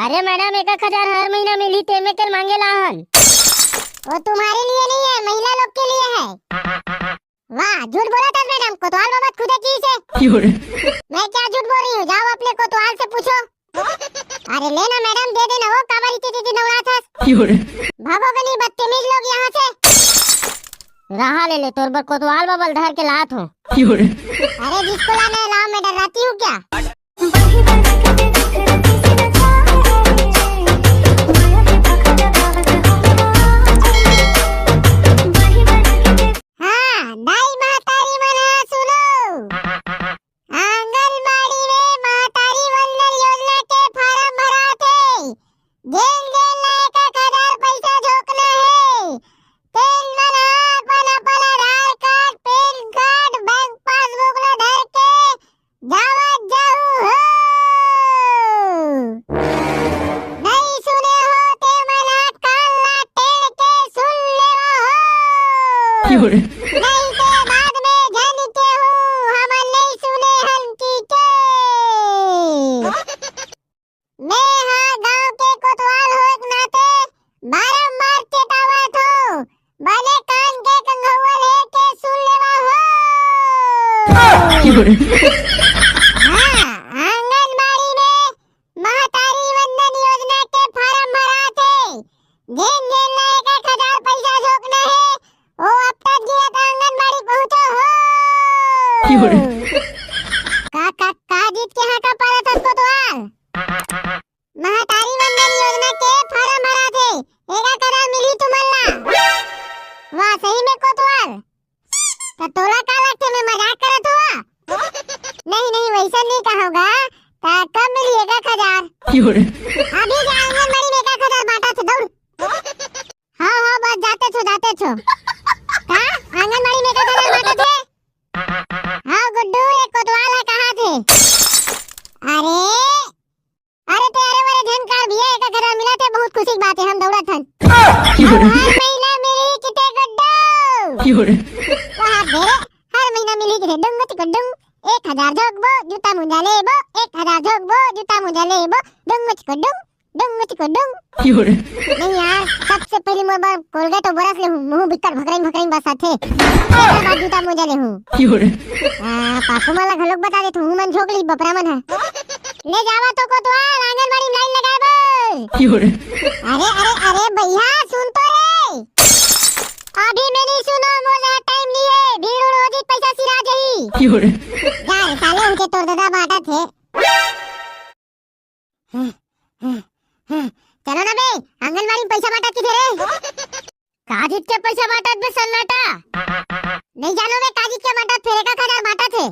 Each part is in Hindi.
अरे मैडम 1,000 हर महीना मिली तेमे कर मांगेला हन। वो तुम्हारे लिए नहीं है, महिला लोग के लिए है। वाह, झूठ बोला था मैडम, कोतवाल बाबा खुद की से। मैं क्या झूठ बोल रही हूँ, जाओ अपने कोतवाल से पूछो। अरे लेना मैडम, दे देना। वो काबारी ती नवरा था। भागोगे नहीं बदतमीज लोग यहाँ से। रहा ले ले, तोर कोतवाल बाबा धर के लात हूँ। अरे जिसको लाना है लाओ, मैं डराती हूँ क्या? नहीं ते बाद में जानते हूँ, हम नहीं सुने हल्की के। मैं हाँ गांव के कोतवाल हो एक नाते बारंबार चेतावत हूँ, भले कान के कंघौल है के सुन लेवा हो। हाँ, आंगनबाड़ी में महतारी वंदन योजना के फार्म भरा थे। जेन जेन लायक 1,000 पैसा झोंकना है, ओ अब तक गया था आंगनबाड़ी पहुंचो हो। का जीत के हाँ का पारा था कोतवाल। महतारी वंदन योजना के फार्म भरा थे, 1,000 मिली तुम्हारा। वाह सही में कोतवाल, तो तोला का लगते मैं मजाक करत हुआ। नहीं नहीं वैसा नहीं कहा होगा। कब मिली 1,000? अभी जा आंगनबाड़ी में 1,000 बांटा थे, दौड़। हाँ बस जाते छो। आंगनबाड़ी में 1,000 बांटे थे। हाँ गुड्डू, एक कोतवाल है, कहाँ थे? अरे तेरे वाले धन कार भैया 1,000 मिला थे, बहुत खुशी की बात है, हम दौड़ा थन। हर महीना मिली किते गुड्डू? कहाँ दे हर महीना मिली किते डंगती गुड्डू। 1,000 झोंकबो जूता मुंजा लेबो, 1,000 झोंकबो जूता मुंजा लेबो, डंगती गुड्डू। नहीं यार, सबसे पहले मोबाइल कोलगेट और ब्रश ले हूँ, मुंह बिकर भकरई बसा थे। बाद जूता मोजा ले हूँ। पापू माला घलोक बता देत हूँ, मन झोंक ली बपरा मन है। ले जावा तो कोतवाल, आंगनबाड़ी में लाइन लगाए बो। अरे भैया सुन तो रे, अभी मेरी सुनो, मोजा टाइम नहीं है, भीड़ उड़ हो जी, पैसा सिरा जाही। जा साले उनके तोर दादा बांटा थे। चलो ना बे, आंगनबाड़ी में पैसा बांटा किधर है? काजित के पैसा बांटा बे सन्नाटा। नहीं जानो बे काजित के बांटा थे, 1,000 बांटा थे।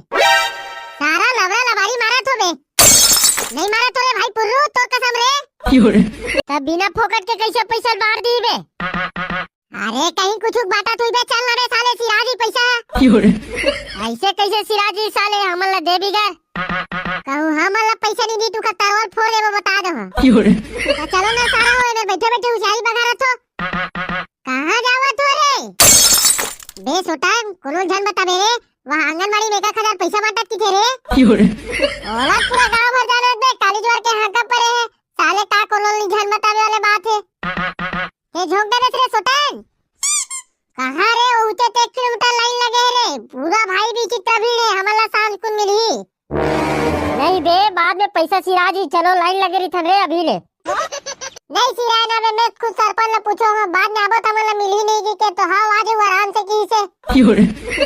सारा लवड़ा लबारी मारा तो बे। नहीं मारा तो रे भाई पुर्रू, तोर कसम रे। तब बिना फोकट के कैसे पैसा बांट दी बे? अरे कहीं कुछ बांटा तो बे, चल ना रे साले सिराजी पैसा। ऐसे कैसे सिराजी साले, हमला दे बिगर। कहूँ हमला पैसा नहीं दी, तू का तरवाल फोड़ दे, वो बता दो। चलो ना सारा हो, मैं बैठे बैठे उचाई बगा रहा था। कहाँ जावा तो रे? बे सोटा कोनो जन बता मेरे, वहाँ आंगनबाड़ी में 1,000 पैसा बांटा किथे रे? ओला पूरा गांव भर जाने बे, कालीजवार के हाथ पड़े हैं साले, का कोनो जन बतावे वाले बात है। ये झोंक दे रे सोटन। कहाँ रे, ऊंचे 1 किलोमीटर लाइन लगे रे, पूरा भाई भी चित्रा भीड़ है, हमला सांझ कुन मिली। नहीं बे, बाद में पैसा सिराजी, चलो लाइन लगे रही थन रे अभी ले। नहीं सिराय ना बे, मैं खुद सरपंच ने पूछो, बाद में आबो तमला मिली नहीं जी के, तो हाँ आज आराम से की से।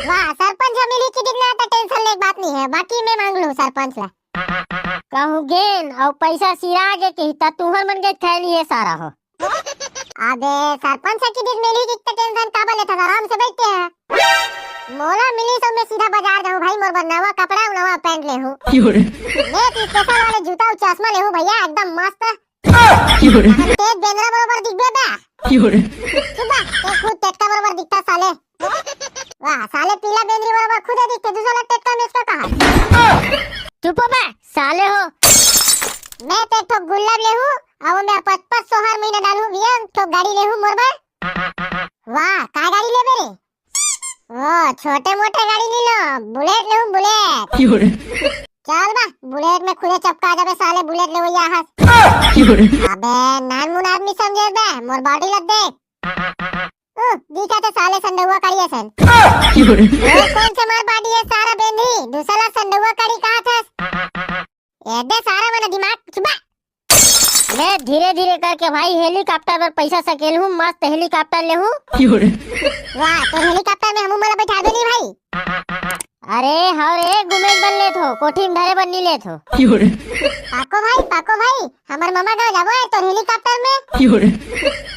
वाह सरपंच से मिली की दिखना तो टेंशन ले बात नहीं है, बाकी मैं मांग लूं सरपंच से। कहूँ गेन और पैसा सिरागे के ता तुहर मन के थैली है सारा हो। अबे सरपंच की दिन मिली की टेंशन काबा लेता, आराम से बैठते हैं। मोला मिली तो मैं सीधा बाजार जाऊं भाई, मोर नवा कपड़ा और नवा पैंट ले हूं। ले स्पेशल वाले जूता और चश्मा ले हूं भैया, एकदम मस्त। तेज बेंद्रा बरोबर दिखबे बे। सुबह ते खुद टेटका बरोबर दिखता साले। वाह साले पीला बेंद्री बरोबर खुद दिखते, दूसरा टेटका में इसका कहा। चुप बे साले हो। मैं ते ठो गुलाब ले हूं, और मैं 500 हर महीना डालूं, भैया ठो गाड़ी ले हूं मोरबा। वाह का गाड़ी ले बे? ओ छोटे मोटे गाड़ी नहीं लो, बुलेट ले हूं बुलेट। चल बा बुलेट में खुदे चपका जाबे साले बुलेट ले वही आहस अबे नान मुन आदमी समझे बे मोर बॉडी लग देख दिखा तो साले संडुआ काढ़ी असन वो कौन से मार बॉडी है सारा बेंधी दूसरा संडुआ काढ़ी कहां था एडे सारा मन दिमाग चुबा ले धीरे धीरे करके भाई हेलीकॉप्टर पर पैसा सकेल हूँ मस्त हेलीकॉप्टर ले हूँ वाह तो हेलीकॉप्टर में हम मला बैठा दे नहीं भाई अरे हाँ रे गुमेज बन ले थो कोठी में धरे बन ले थो पाको भाई हमार मामा गाँव जाबो है तो हेलीकॉप्टर में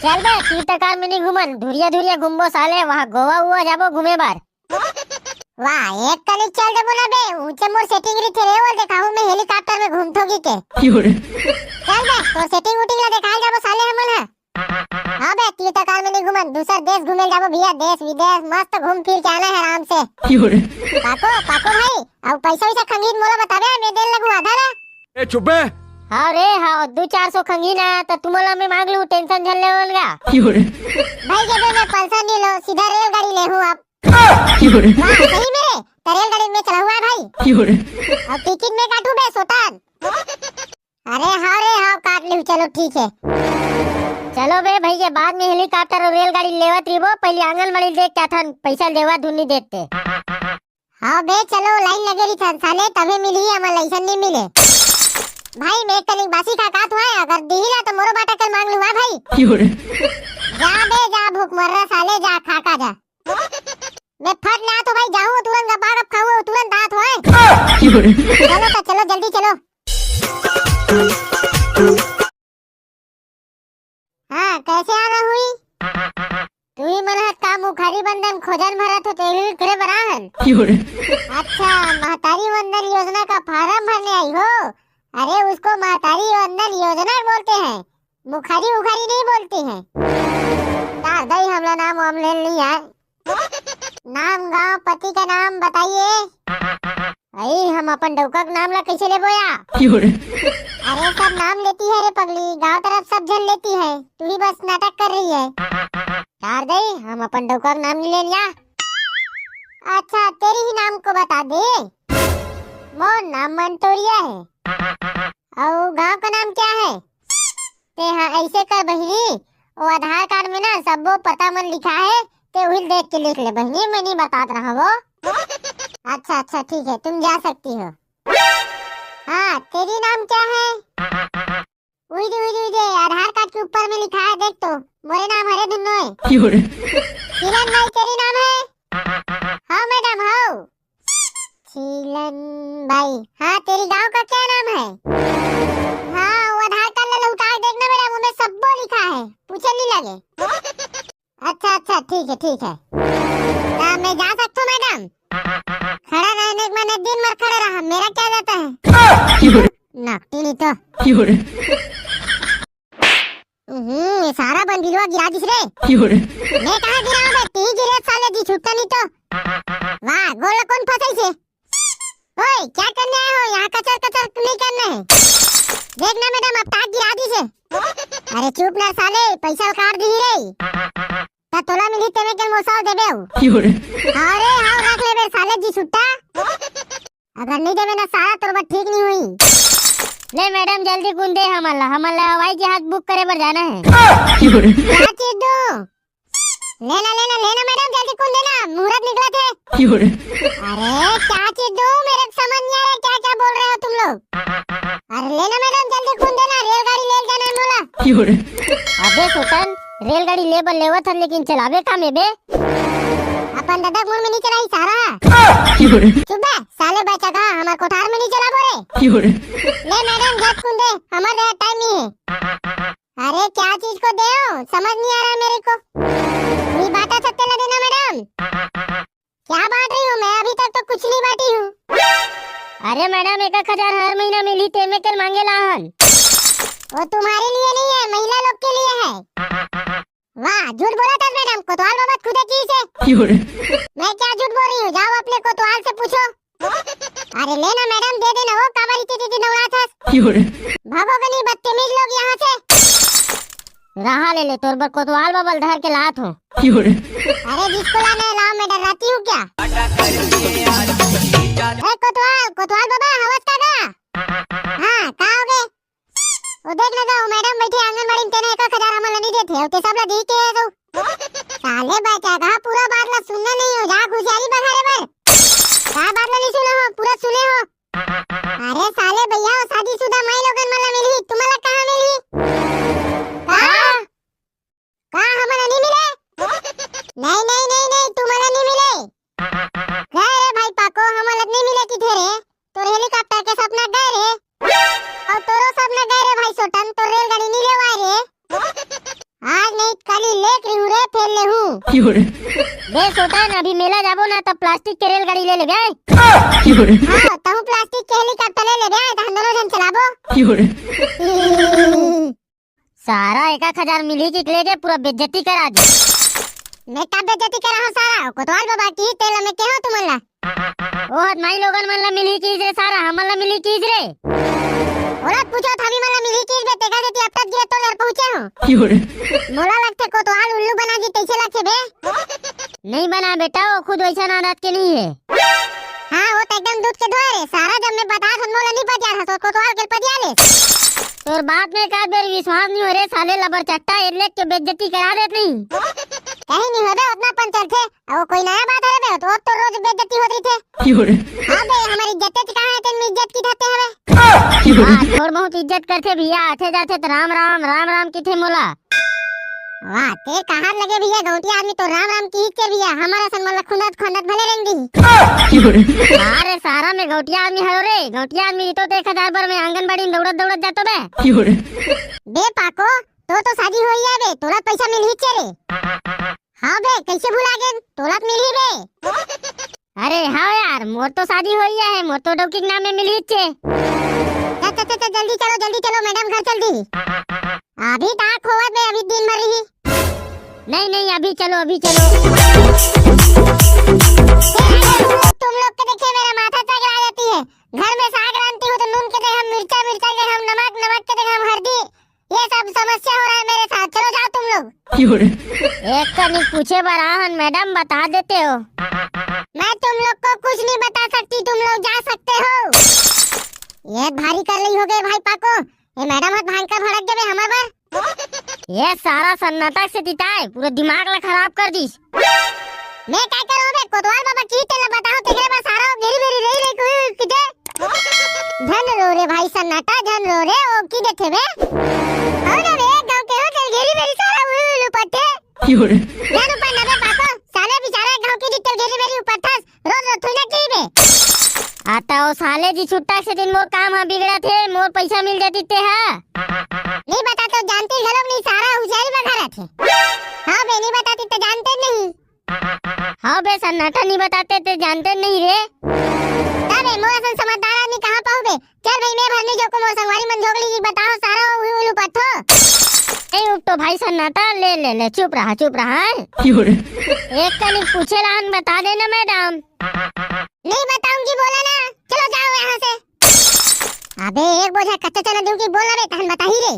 चल बे तीर्थकार में नहीं घूमन धुरिया धुरिया घूमबो साले वहाँ गोवा हुआ जाबो घूमे बार वाह एक कलिक चल दे बोला बे ऊंचे मोर सेटिंग री थे रे वो दिखाऊं मैं हेलीकॉप्टर में घूमथोगी के चल बे तो सेटिंग उटिंग ला दिखाई जाबो साले हमन है हां बे तीर्थकार में नहीं घूमन दूसरा देश घूमे जाबो भैया देश विदेश मस्त घूम फिर के आना है आराम से पाको भाई अब पैसा वैसा खंगीन मोला बताबे मैं देन लगू आधा ला ए चुप बे हाँ रे हाँ 200-400 खंगीन है तो तुमला मैं मांग लूं टेंशन झेलने वाला भाई जब मैं पल्सर नहीं लो सीधा रेलगाड़ी ले हूं आप सही में रेल गाड़ी में चला हुआ है भाई अब टिकट में काटू बे सोतान अरे हाँ रे हाँ काट ली चलो ठीक है चलो बे भैया बाद में हेलीकॉप्टर और रेलगाड़ी लेवत रहिबो पहले आंगनबाड़ी देख क्या था पैसा देवा धुनी देते हाँ बे चलो लाइन लगे रही था साले तभी मिली हमारा लाइसेंस नहीं मिले भाई मैं कल बासी का काट हुआ है अगर दिहिला तो मोरो बाटा कल मांग लूंगा भाई जा बे जा भूख मर रहा साले जा खा जा मैं फट ना तो भाई जाऊं तुरंत गपागप खाऊं तुरंत दांत होए चलो तो चलो जल्दी चलो हाँ कैसे आना हुई तू ही मन हाथ काम मुखारी बंधन खोजन भरा तो तेरे करे बराहन अच्छा महतारी वंदन योजना का फार्म भरने आई हो अरे उसको महतारी वंदन योजना बोलते हैं मुखारी उखारी नहीं बोलती हैं तार दई हमला नाम वाम ले लिया नाम गांव पति का नाम बताइए अरे हम अपन डौका नाम ला कैसे ले बोया अरे सब नाम लेती है रे पगली गांव तरफ सब जन लेती है तू ही बस नाटक कर रही है यार दे हम अपन डौका नाम नहीं ले लिया अच्छा तेरी ही नाम को बता दे मोर नाम मंटोरिया है और गांव का नाम क्या है ते हाँ ऐसे कर बहिनी वो आधार कार्ड में ना सबो पता मन लिखा है ते वही देख के लिख ले बहनी मैं नहीं बता रहा वो अच्छा अच्छा ठीक है तुम जा सकती हो हाँ तेरी नाम क्या है उई आधार कार्ड के ऊपर में लिखा है देख तो मोरे नाम हरे धुन्नो है शीलन भाई तेरी नाम है हाँ मैडम हाँ शीलन भाई हाँ तेरी गांव का क्या नाम है हाँ वो आधार कार्ड ले उतार देखना मैडम उनमें सबो लिखा है पूछे नहीं लगे अच्छा ठीक है मैं जा सकता हूँ मैडम खड़ा रहने के मैंने दिन भर खड़ा रहा मेरा क्या जाता है नकटी नहीं तो सारा बंदिलवा गिरा दिस रे मैं कहाँ गिरा बे ती गिरे साले दी छुट्टा नहीं तो वाह गोल कौन फंसाई से ओए क्या करने आए हो यहाँ कचर नहीं करना है देखना मैडम अब ताक गिरा दी से अरे चुप ना साले पैसा काट दी रे ता तोला मिली तेरे के मोसाव देबे अरे हां रख ले बे साले जी छुट्टा अगर नहीं देबे ना सारा तोर बात ठीक नहीं हुई ले मैडम जल्दी गुंदे हमला हवाई जहाज बुक करे पर जाना है क्या चीज दो लेना मैडम जल्दी कुंदे ना मुहूर्त निकला थे अरे क्या चीज दो मेरे समझ नहीं आ रहा क्या बोल रहे हो तुम लोग अरे लेना मैडम जल्दी कुंदे ना रेलगाड़ी ले जाना मोला अबे सुल्तान रेलगाड़ी लेबर लेवत है लेकिन चलावे का में बे अपन दादा मुंह में नहीं चलाई सारा चुप बे साले बच्चा का हमार कोठार में नहीं चला बोरे ले मैडम झट कुंदे हमारा टाइम नहीं है अरे क्या चीज को दे समझ नहीं आ रहा मेरे को नहीं बाटा सत्ते ना देना मैडम क्या बांट रही हूँ मैं अभी तक तो कुछ नहीं बांटी हूँ अरे मैडम 1000 हर महीना मिली तेमे कर मांगे लाहन वो तुम्हारे लिए नहीं है महिला लोग के लिए है वाह झूठ बोला था मैडम कोतवाल बाबा खुद चीज है मैं क्या झूठ बोल रही हूँ जाओ अपने कोतवाल से पूछो अरे लेना मैडम दे देना वो काबारी टीटी नौड़ा था भागोगे नहीं बदतमीज लोग यहाँ से रहा ले ले तोर बर कोतवाल बाबा धर के लात हो अरे जिसको लाना है लाओ मैं डराती हूँ क्या कोतवाल बाबा हवस का ओ देख ना जाओ मैडम बैठी आंगनबाड़ी में तेने 1000 हमला नहीं देते हो ते सब ला दी के दो साले बच्चा का पूरा बात ला सुनना नहीं हो जा खुशहाली बघारे बर का बात ला नहीं सुनो हो पूरा सुने हो अरे साले भैया शादीशुदा माई लोगन मला मिली तुम्हाला कहां मिली का हमला नहीं मिले नहीं नहीं नहीं नहीं तुम्हाला नहीं मिले गए रे भाई पाको हमला नहीं मिले की थे रे तो हेलीकॉप्टर के सपना गए रे और तोरो सपना गए रे भाई सोटन तो रेलगाड़ी नहीं ले आए रे आज नहीं कल ही लेक रही हूँ रे फेल ले हूँ बे सोटन अभी मेला जाबो ना तब प्लास्टिक के रेलगाड़ी ले गए हाँ तब प्लास्टिक के हेलीकॉप्टर ले गए हम दोनों जन चलाबो सारा 1000 मिली की लेके पूरा बेइज्जती करा दे मैं का बेइज्जती करा हूं सारा कोतवाल बाबा की तेल में के हो तुमला ओहत माई लोगन मन ला मिली चीज रे सारा हमन ला मिली चीज रे औरत पूछो थामी मन ला मिली चीज बे तेगा देती अब तक गिरे तो लर पहुंचे हो मोला लगते कोतवाल उल्लू बना दी तैसे लखे बे नहीं बना बेटा वो खुद वैसा आदत के नहीं है हां वो तो एकदम दूध के द्वारे सारा जब मैं बता था मोला नहीं पतिया था तो कोतवाल के पतिया ले तोर बात में का बेर विश्वास नहीं हो रे साले लबर चट्टा एले के बेइज्जती करा देत नहीं कहीं नहीं होबे उतना पंचर थे और कोई नया बात है बे तो अब तो रोज बेइज्जती होती थे हां बे हमारी इज्जत कहां है तेन इज्जत की थाते हवे हां थोड़ बहुत इज्जत करते भैया आथे जाते तो राम राम राम राम की थे मोला वाह ते कहां लगे भैया गौटी आदमी तो राम राम की के भैया हमारा सन मोला खुंदत खुंदत भले रेंगी अरे सारा में गौटिया आदमी हरो रे गौटिया आदमी तो 1000 पर में आंगनबाड़ी में दौड़त दौड़त जातो बे बे पाको तो शादी होई है बे तोला पैसा मिल ही रे हां बे कैसे भुला गए तोला मिल ही बे अरे हां यार मोर तो शादी होई है मोर तो डौकी के नाम में मिल ही छे जल्दी चलो मैडम घर जल्दी अभी तक होवत बे अभी दिन भर ही नहीं अभी चलो तुम लोग के देखे मेरा माथा चकरा जाती है घर में साग रांधती हूँ तो नून के जगह मिर्चा के हम नमक के जगह हम हल्दी ये सब समस्या हो रहा है मेरे साथ चलो जाओ तुम लोग एक का नहीं पूछे बराहन मैडम बता देते हो मैं तुम लोग को कुछ नहीं बता सकती तुम लोग जा सकते हो ये भारी कर रही हो गए भाई पाको ये मैडम हाथ भयंकर भड़क गए हमार पर ये सारा सन्नाटा से दिताए पूरा दिमाग ला खराब कर दी मैं क्या करूं बे कोतवाल बाबा की तेला बताओ तेरे बस सारा घेरी रही कोई किते धन रो रे भाई सन्नाटा धन रो रे ओ की देथे बे और ना बे गांव के हो चल घेरी सारा उलू पट्टे जानो पर ना बे पाको साले बेचारा गांव की दिक्कत घेरी ऊपर था रोज थोड़ा की बे आता ओ साले जी छुट्टा से दिन मोर काम हा बिगड़ा थे मोर पैसा मिल जाती थे हां नहीं बता तो जानती घलों नहीं सारा हुजारी बघारा थे हां बे नहीं बताती तो जानते नहीं हां बे सन्नाटा नहीं बताते तो जानते नहीं रे तबे मोर सन समझदार आदमी कहां पाओगे चल भाई मैं भरनी जो को मोर संगवारी मन झोगली जी बताओ सारा उलू पत्थो ए उठ तो भाई सन्नाटा ले चुप रहा एक का नहीं पूछे लान बता देना मैडम नहीं बताऊंगी बोला ना चलो जाओ यहाँ से अबे एक बोझा कच्चा चना दूंगी बोला बे तहन बता ही रे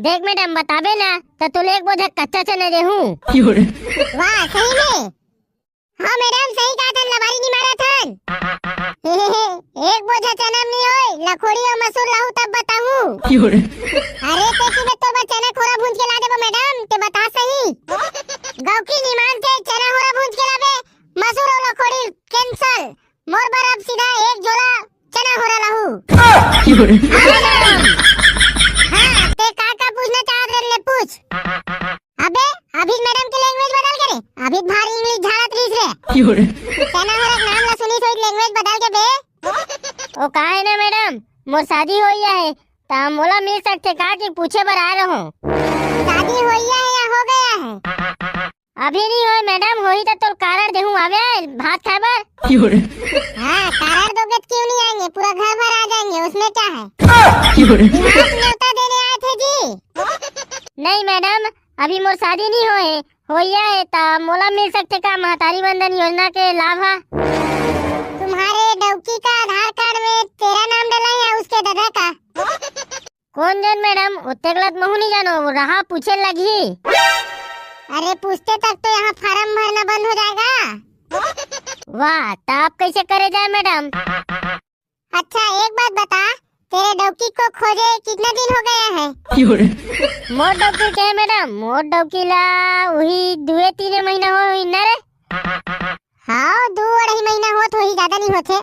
देख मैडम बताबे ना तो तुले एक बोझा कच्चा चना दे हूं वाह सही में हां मैडम सही कहा था लबारी नहीं मारा था एक बोझा चना नहीं होए लखोड़ी और मसूर लाहू तब बताऊं अरे तेकी में तो चना खोरा भूंज के ला देबो मैडम ते बता सही गांव की निमान थे चना खोरा भूंज के लाबे मसूर और लखोड़ी कैंसल मोर बार अब सीधा एक जोड़ा चना हो रहा हूँ हाँ ते का पूछना चाहत रहे पूछ अबे अभी मैडम की लैंग्वेज बदल करे अभी भारी इंग्लिश झाड़त रहीस रे चना हो रहा नाम ला सुनी तो लैंग्वेज बदल के बे ओ का है ना मैडम मोर शादी होई है ता मोला मिल सकते का कि पूछे बर आ रहो शादी होई है या हो गया है अभी नहीं होए मैडम होई तो कारण देहूं आवे भात खाबर हां कारण दोगे क्यों नहीं आएंगे पूरा घर भर आ जाएंगे उसमें क्या है न्योता देने आए थे जी नहीं मैडम अभी मोर शादी नहीं होइया है ता मोला मिल सकते का महतारी बंधन योजना के लाभ है तुम्हारे डौकी का आधार कार्ड में तेरा नाम डला है उसके दादा का कौन जान मैडम उतने गलत महू नहीं जानो रहा पूछे लगी अरे पूछते तक तो यहाँ फार्म भरना बंद हो जाएगा वाह तब कैसे करे जाए मैडम अच्छा एक बात बता तेरे डौकी को खोजे कितना दिन हो गया है? मोर डौकी के मैडम, मोर डौकी ला वही 2-3 महीना हो न रे। हाँ 2-2.5 महीना होत होही, ज्यादा नहीं होते।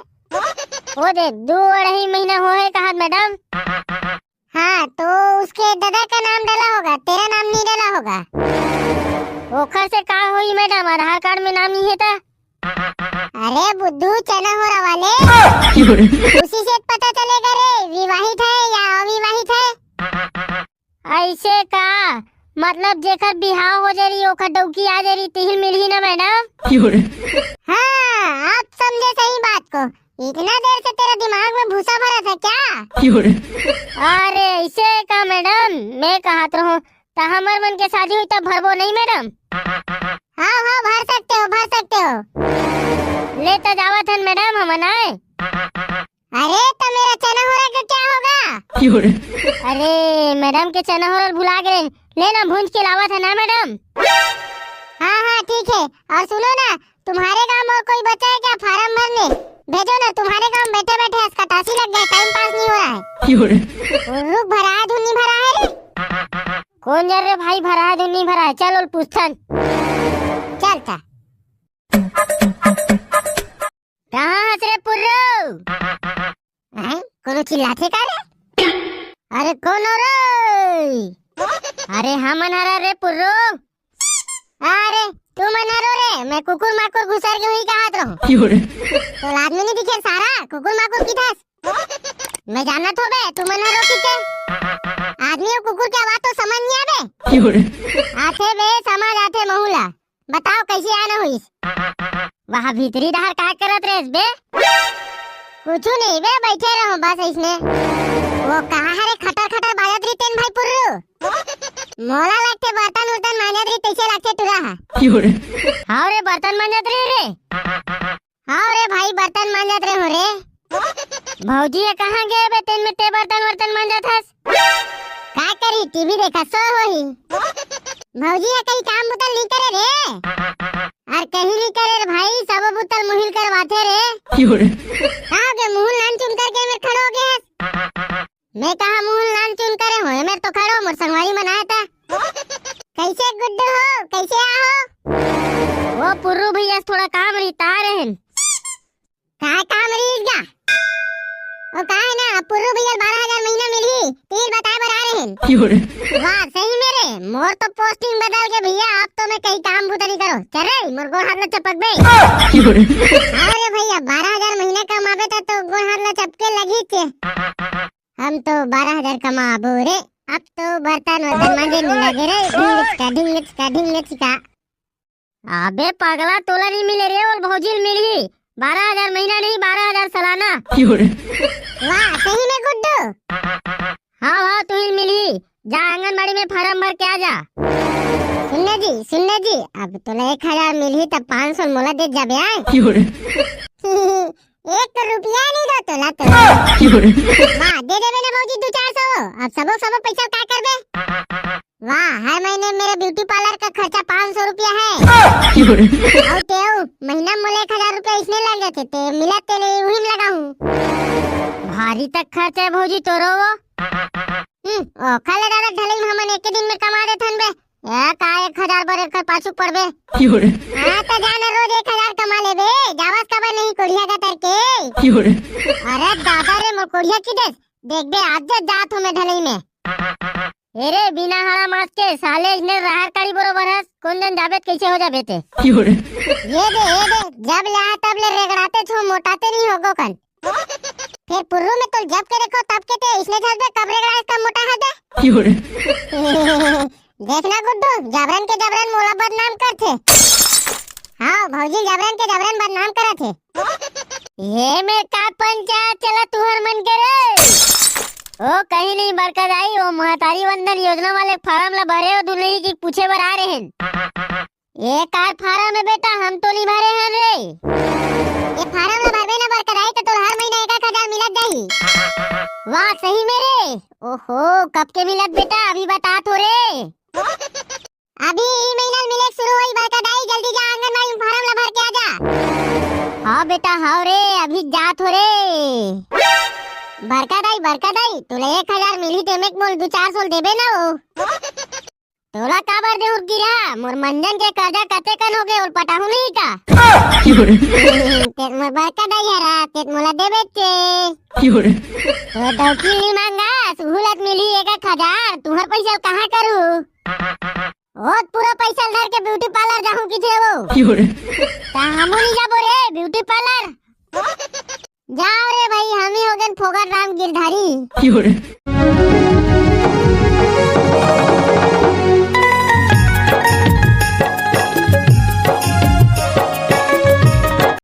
हो दे 2-2.5 महीना हो है कहा मैडम। हाँ तो उसके दादा का नाम डाला होगा, तेरा नाम नहीं डाला होगा। ओखर से का होई मैडम, आधार कार्ड में नाम नहीं है ता? अरे बुद्धू चना हो रहा वाले, उसी से पता चलेगा रे विवाहित है या अविवाहित है। ऐसे का मतलब जेकर बिहाव हो जारी ओखर डौकी आ जारी तिहिल मिलही ना मैडम। हाँ आप समझे सही बात को। इतना देर से तेरा दिमाग में भूसा भरा था क्या? अरे ऐसे का मैडम, मैं कहत रहूं ता हमर मन के शादी हुई तब भरबो नहीं मैडम? हाँ हाँ भर सकते हो, भर सकते हो। ले तो जावत हन मैडम हम आए। अरे तो मेरा चना हो रहा का क्या होगा? अरे मैडम के चना हो भुला गए, लेना भूंज के लावत है ना मैडम। हाँ हाँ ठीक है। और सुनो ना, तुम्हारे गांव और कोई बचा है क्या फार्म भरने? भेजो ना, तुम्हारे गांव बैठे बैठे अस्कतासी लग गया, टाइम पास नहीं हो रहा है। रुक भरा है धुनी भरा है रे। कौन जा रे भाई, भरा है धुनी भरा है, चल और पूछन। चलता कहाँ हंस रे पुर्रो? कोनो चिल्लाते का रे? अरे कौन हो रे? अरे हमन हरा रे पुर्रो। अरे तू मनहरो रे, मैं कुकुर माकुर घुसर के हुई कहात रहूं। तो आदमी नहीं दिखे सारा कुकुर माकुर की थास। मैं जानत हो बे तू मनहरो की के। आदमी और कुकुर की आवाज तो समझ नहीं आवे। आथे बे समझ आथे महुला। बताओ कैसे आना हुईस? वहाँ भीतरी डहर का करत रेस बे? कुछ नहीं बे, बैठे रहो बस इसने। वो कहाँ है रे खटर खटर बाजत रही तेन भाई पुर्रू? मोला लगते बर्तन उर्तन मांजत रही तैसे लगते तुरा है। हाँ रे बर्तन मांजत रहे रे। हाँ रे भाई बर्तन मांजत रहे हो रे। भौजी ये कहाँ गए बे, तेन में ते बर्तन वर्तन मांजत हस? का करी टीवी देखा सो होही। भौजी है कहीं काम बुतल नहीं करे रे। और कहीं नहीं करे रे भाई, सब बुतल मुहिल करवाते रे। कहाँ के मुहिल नान चुन करके मेरे खड़ो गए हस? मैं कहा मुहिल नान चुन करे हो, मेरे तो खड़ो मोर संगवारी मनाया था। कैसे गुड्डू हो, कैसे आओ? वो पुर्रू भैया थोड़ा काम रहता रहन। का काम रहीगा? ओ का है ना पुर्रू भैया 12,000 महीना मिली, तीर बताए बर आ रहन। वाह सही मेरे, मोर तो पोस्टिंग बदल के भैया, अब तो मैं कहीं काम बुता नहीं करो। चल रे मोर गोड़ हाथ न चपक बे। अरे भैया 12,000 महीना कमाबे तो गोड़ हाथ न चपके लगी थे। हम तो 12,000 कमाबो रे, अब तो बर्तन वर्तन मांजे नहीं लगे रे। ढिंगच का। अबे पगला तोला नहीं मिले रे, और भौजी मिली 12,000 महीना नहीं 12,000 सालाना। वाह सही में गुड्डू। हाँ हाँ तू ही मिली, जा आंगनबाड़ी में फार्म भर के आ जा। सुनने जी अब तोला 1,000 मिली तब 500 मोला दे जाबे आए। 1 रुपया नहीं दो तोला तो। वाह दे देबे ना भौजी 200-400। अब सबो पैसा क्या करबे? वाह हर महीने मेरे ब्यूटी पार्लर का खर्चा 500 रुपया है। और तेऊ महीना मोले 1,000 रुपया इसने लग जाते ते मिला तेले वही लगाऊं। भारी तक खर्चा है भौजी तोरो वो। ओ खाले दादा ढले हमन एक दिन में कमा दे थन बे। का 1,000 बर कर पाछू पड़बे। हां तो जाना रोज 1,000 कमा लेबे, जावस कबे नहीं कोढ़िया का तरके। अरे दादा रे मोर कोढ़िया की देख बे आज जात हो मैं ढलई में। अरे बिना हरा मास के साले इसने रहर काड़ी बरोबर है, कौन जन जाबे कैसे हो जाबे ते? ये दे जब ला तब ले रेगड़ाते छो, मोटाते नहीं होगो कन। फिर पुर्रू में तो जब के देखो तब के ते इसने झलबे कब रेगड़ा इसका मोटा है दे। देखना गुड्डू जबरन के जबरन मोला बदनाम करथे। हाँ भौजी जबरन के जबरन बदनाम करथे। ये में का पंचायत चला तुहर मन के रे? ओ कहीं नहीं बरकत आई, वो महतारी वंदन योजना वाले फार्म ला भरे और दुल्हनी की पूछे बर आ रहे हैं। ये कार फार्म है बेटा, हम तो नहीं भरे हैं रे। ये फार्म ला भरबे ना बरकत आई तो हर महीना 1,000 मिलत जाही। वाह सही मेरे। ओहो कब के मिलत बेटा, अभी बता तो रे। अभी ई महीना मिले शुरू होई बरकत आई, जल्दी जा आंगनबाड़ी में फार्म ला भर के आ जा। हाँ बेटा हाँ रे, अभी जात हो रे। बरका दाई तुला 1000 मिली तेमेक मोल 2-400 देबे ना वो तोला काबर दे उर गिरा मोर मंजन के कर्जा कते कन हो गए और पटाहू नहीं का तेत मोर बरका दाई हरा तेत मोला देबे चे तो दौकी नहीं मांगा सुहुलत मिली 1000 तुहर पैसा कहां करू बहुत पूरा पैसा धर के ब्यूटी पार्लर जाहू की थे वो हमू नहीं जाबो रे ब्यूटी पार्लर जाओ रे भाई हम ही हो गए फोगट राम गिरधारी